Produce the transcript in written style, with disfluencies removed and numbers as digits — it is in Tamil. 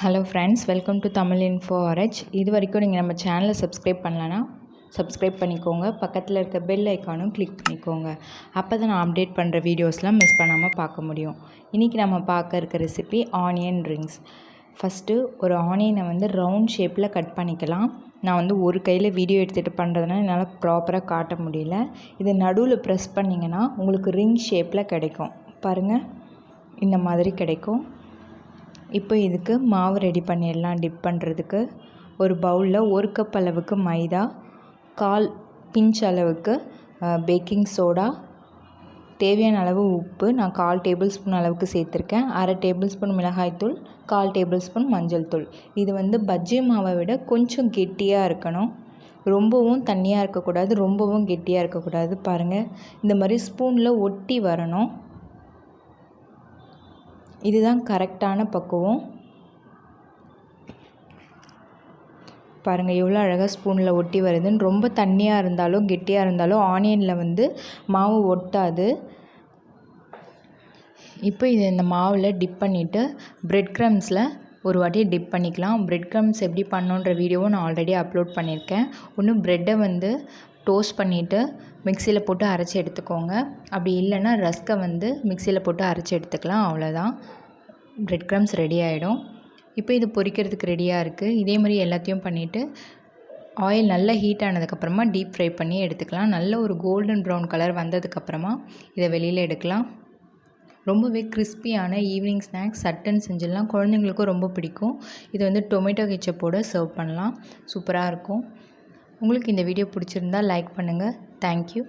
Hello friends, welcome to Tamil info RH. இது வரைக்கும் நீங்கள் நம்ம சேனலை சப்ஸ்கிரைப் பண்ணலன்னா சப்ஸ்கிரைப் பண்ணிக்கோங்க. பக்கத்தில் இருக்க பெல் ஐக்கானும் கிளிக் பண்ணிக்கோங்க. அப்போ தான் நான் அப்டேட் பண்ணுற வீடியோஸ்லாம் மிஸ் பண்ணாமல் பார்க்க முடியும். இன்றைக்கி நம்ம பார்க்க இருக்க ரெசிபி ஆனியன் ரிங்ஸ். ஃபஸ்ட்டு ஒரு ஆனியனை ரவுண்ட் ஷேப்பில் கட் பண்ணிக்கலாம். நான் ஒரு கையில் வீடியோ எடுத்துகிட்டு பண்ணுறதுனால என்னால் ப்ராப்பராக காட்ட முடியல. இது நடுவில் ப்ரெஸ் பண்ணிங்கன்னா உங்களுக்கு ரிங் ஷேப்பில் கிடைக்கும். பாருங்கள், இந்த மாதிரி கிடைக்கும். இப்போ இதுக்கு மாவு ரெடி பண்ணிடலாம். டிப் பண்ணுறதுக்கு ஒரு பவுலில் 1 கப் அளவுக்கு மைதா, 1/4 பிஞ்ச் அளவுக்கு பேக்கிங் சோடா, தேவையான அளவு உப்பு நான் 1/4 டேபிள் ஸ்பூன் அளவுக்கு சேர்த்துருக்கேன். 1/2 டேபிள் ஸ்பூன் மிளகாய்த்தூள், 1/4 டேபிள் ஸ்பூன் மஞ்சள் தூள். இது பஜ்ஜி மாவை விட கொஞ்சம் கெட்டியாக இருக்கணும். ரொம்பவும் தண்ணியாக இருக்கக்கூடாது, ரொம்பவும் கெட்டியாக இருக்கக்கூடாது. பாருங்கள், இந்த மாதிரி ஸ்பூனில் ஒட்டி வரணும். இதுதான் கரெக்டான பக்குவம். பாருங்கள் எவ்வளோ அழகாக ஸ்பூனில் ஒட்டி வருதுன்னு. ரொம்ப தண்ணியாக இருந்தாலும் கெட்டியாக இருந்தாலும் ஆனியனில் மாவு ஒட்டாது. இப்போ இந்த மாவில் டிப் பண்ணிவிட்டு பிரெட் க்ரம்ஸில் ஒரு வாட்டி டிப் பண்ணிக்கலாம். பிரெட் க்ரம்ஸ் எப்படி பண்ணணுன்ற வீடியோவும் நான் ஆல்ரெடி அப்லோட் பண்ணியிருக்கேன். ஒன்று ப்ரெட்டை டோஸ்ட் பண்ணிவிட்டு மிக்சியில் போட்டு அரைச்சி எடுத்துக்கோங்க. அப்படி இல்லைன்னா ரஸ்கை மிக்சியில் போட்டு அரைச்சி எடுத்துக்கலாம். அவ்வளோதான், பிரெட் க்ரம்ஸ் ரெடி ஆகிடும். இப்போ இது பொரிக்கிறதுக்கு ரெடியாக இருக்குது. இதே மாதிரி எல்லாத்தையும் பண்ணிவிட்டு ஆயில் நல்லா ஹீட் ஆனதுக்கப்புறமா டீப் ஃப்ரை பண்ணி எடுத்துக்கலாம். நல்ல ஒரு கோல்டன் ப்ரௌன் கலர் வந்ததுக்கப்புறமா இதை வெளியில் எடுக்கலாம். ரொம்பவே கிறிஸ்பியான ஈவினிங் ஸ்நாக்ஸ் சட்டன் செஞ்சிடலாம். குழந்தைங்களுக்கும் ரொம்ப பிடிக்கும். இது டொமேட்டோ கெச்சப்போடு சர்வ் பண்ணலாம். சூப்பராக இருக்கும். உங்களுக்கு இந்த வீடியோ பிடிச்சிருந்தா லைக் பண்ணுங்கள். தேங்க்யூ.